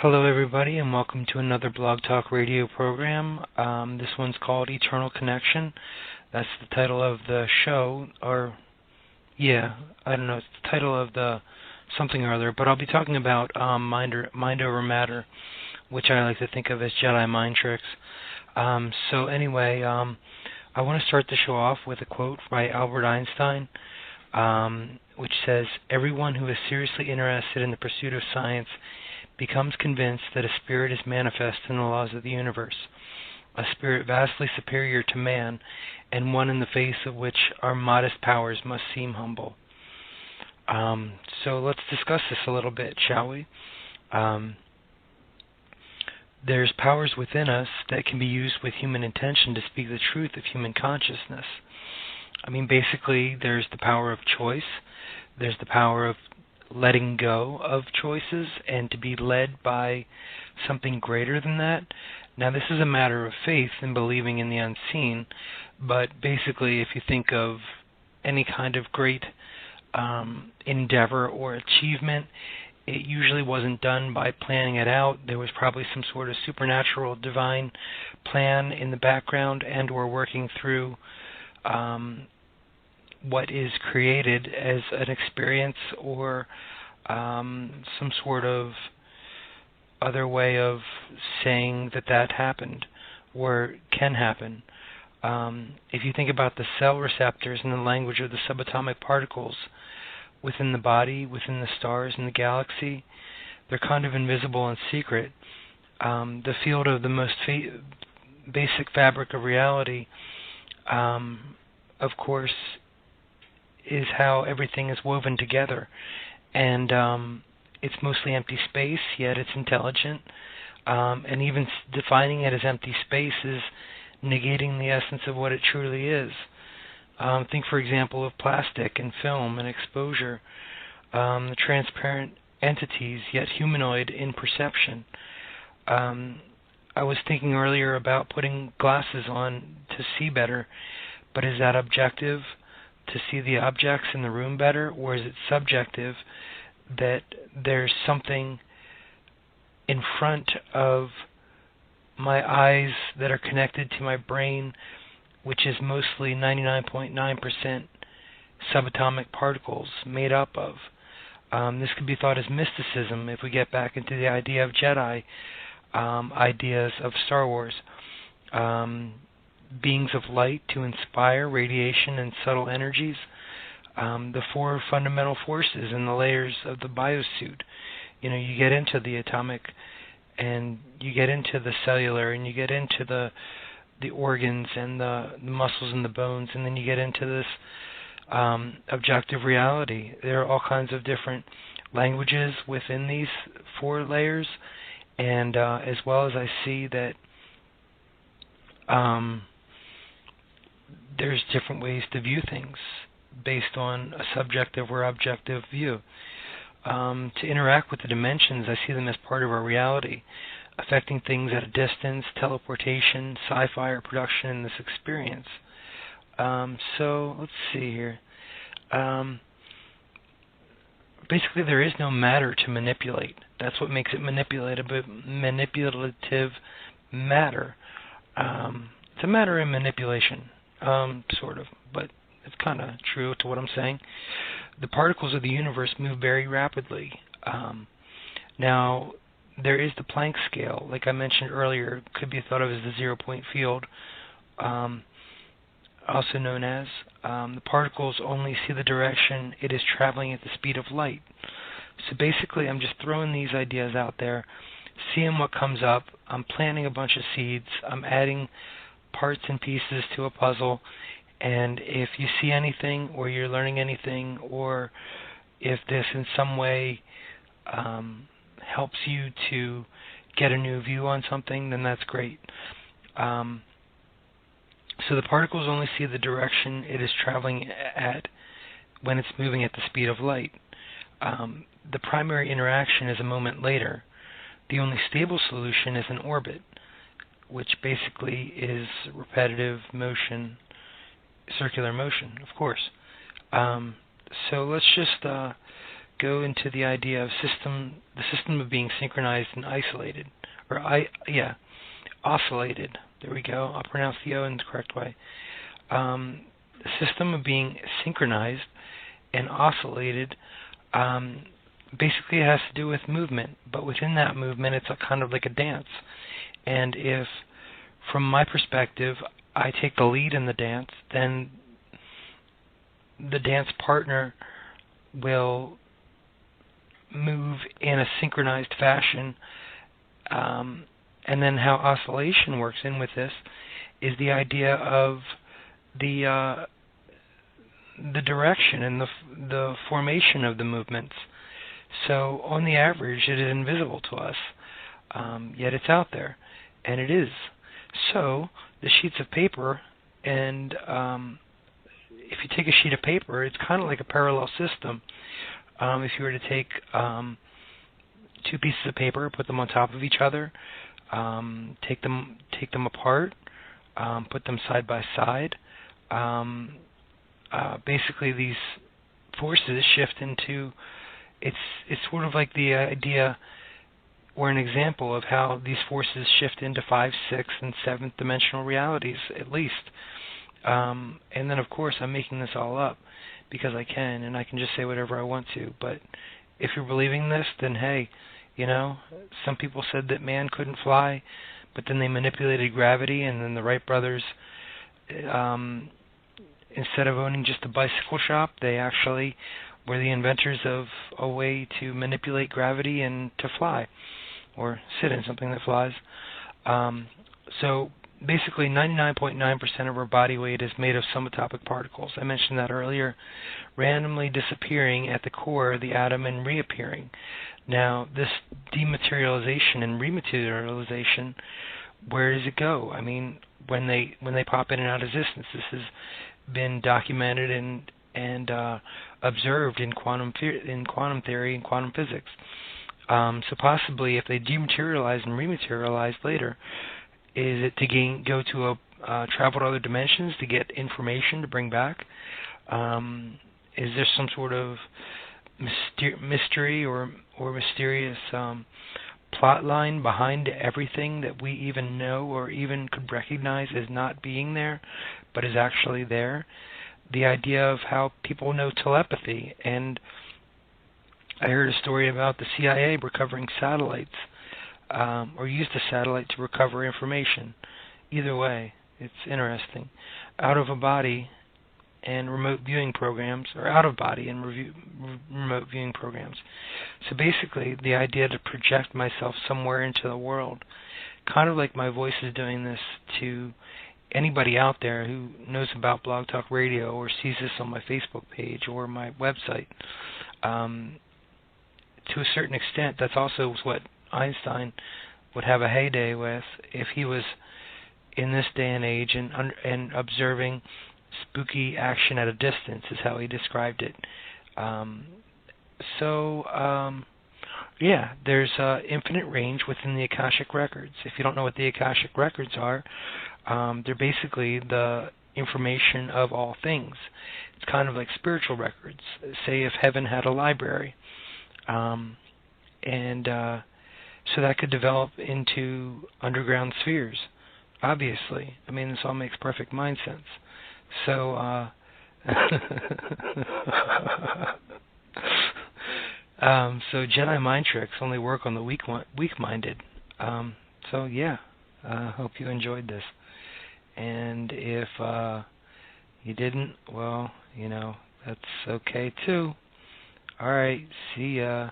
Hello, everybody, and welcome to another Blog Talk Radio program. This one's called Eternal Connection. That's the title of the show, I don't know, it's the title of the something or other, but I'll be talking about mind over matter, which I like to think of as Jedi mind tricks. Anyway, I want to start the show off with a quote by Albert Einstein, which says, "Everyone who is seriously interested in the pursuit of science becomes convinced that a spirit is manifest in the laws of the universe, a spirit vastly superior to man, and one in the face of which our modest powers must seem humble." So let's discuss this a little bit, shall we? There's powers within us that can be used with human intention to speak the truth of human consciousness. I mean, basically, there's the power of choice. There's the power of letting go of choices and to be led by something greater than that. Now, this is a matter of faith and believing in the unseen, but basically, if you think of any kind of great endeavor or achievement, it usually wasn't done by planning it out. There was probably some sort of supernatural, divine plan in the background and or working through what is created as an experience or some sort of other way of saying that happened or can happen. If you think about the cell receptors and the language of the subatomic particles within the body, within the stars and the galaxy, they're kind of invisible and secret. The field of the most basic fabric of reality, of course, is how everything is woven together. And it's mostly empty space, yet it's intelligent. And even defining it as empty space is negating the essence of what it truly is. Think, for example, of plastic and film and exposure, the transparent entities, yet humanoid in perception. I was thinking earlier about putting glasses on to see better, but is that objective, to see the objects in the room better, or is it subjective that there's something in front of my eyes that are connected to my brain, which is mostly 99.9% subatomic particles made up of? This could be thought as mysticism if we get back into the idea of Jedi, ideas of Star Wars. Beings of light to inspire radiation and subtle energies, the four fundamental forces and the layers of the biosuit. You know, you get into the atomic, and you get into the cellular, and you get into the organs and the muscles and the bones, and then you get into this objective reality. There are all kinds of different languages within these four layers, and as well as I see that there's different ways to view things based on a subjective or objective view. To interact with the dimensions, I see them as part of our reality, affecting things at a distance, teleportation, sci-fi, or production in this experience. So let's see here. Basically, there is no matter to manipulate. That's what makes it manipulative matter. It's a matter in manipulation, sort of, but it's kind of true to what I'm saying. The particles of the universe move very rapidly. Now, there is the Planck scale, like I mentioned earlier, could be thought of as the zero-point field, also known as. The particles only see the direction it is traveling at the speed of light. So basically, I'm just throwing these ideas out there, seeing what comes up. I'm planting a bunch of seeds. I'm adding parts and pieces to a puzzle, and if you see anything or you're learning anything, or if this in some way helps you to get a new view on something, then that's great. So the particles only see the direction it is traveling at when it's moving at the speed of light. The primary interaction is a moment later. The only stable solution is an orbit, which basically is repetitive motion, circular motion, of course. So let's just go into the idea of the system of being synchronized and isolated, or oscillated. There we go. I'll pronounce the O in the correct way. The system of being synchronized and oscillated basically has to do with movement, but within that movement, it's kind of like a dance. And if, from my perspective, I take the lead in the dance, then the dance partner will move in a synchronized fashion. And then how oscillation works in with this is the idea of the direction and the formation of the movements. So on the average, it is invisible to us, yet it's out there, and it is. So the sheets of paper, and if you take a sheet of paper, it's kind of like a parallel system. If you were to take two pieces of paper, put them on top of each other, take them apart, put them side by side. Basically, these forces shift into. It's sort of like the idea, or an example of how these forces shift into 5th, 6th, and 7th dimensional realities, at least. And then, of course, I'm making this all up because I can, and I can just say whatever I want to. But if you're believing this, then hey, some people said that man couldn't fly, but then they manipulated gravity, and then the Wright brothers, instead of owning just a bicycle shop, they actually were the inventors of a way to manipulate gravity and to fly, or sit in something that flies. So basically 99.9% of our body weight is made of subatomic particles. I mentioned that earlier, randomly disappearing at the core of the atom and reappearing. Now, this dematerialization and rematerialization, where does it go? I mean, when they pop in and out of existence, this has been documented and observed in quantum theory and quantum physics. So possibly, if they dematerialize and rematerialize later, is it to go to travel to other dimensions to get information to bring back? Is there some sort of mystery or mysterious plot line behind everything that we even know or even could recognize as not being there, but is actually there? The idea of how people know telepathy, and I heard a story about the CIA recovering satellites, or used a satellite to recover information. Either way, it's interesting. Out of a body and remote viewing programs, or out of body and remote viewing programs. So basically, the idea to project myself somewhere into the world, kind of like my voice is doing this to anybody out there who knows about Blog Talk Radio or sees this on my Facebook page or my website. To a certain extent, that's also what Einstein would have a heyday with if he was in this day and age and observing spooky action at a distance, is how he described it. There's infinite range within the Akashic Records. If you don't know what the Akashic Records are, they're basically the information of all things. It's kind of like spiritual records. Say if heaven had a library. So that could develop into underground spheres, obviously. I mean, this all makes perfect mind sense. So, so Jedi mind tricks only work on the weak-minded. Hope you enjoyed this. And if you didn't, well, that's okay too. All right, see ya.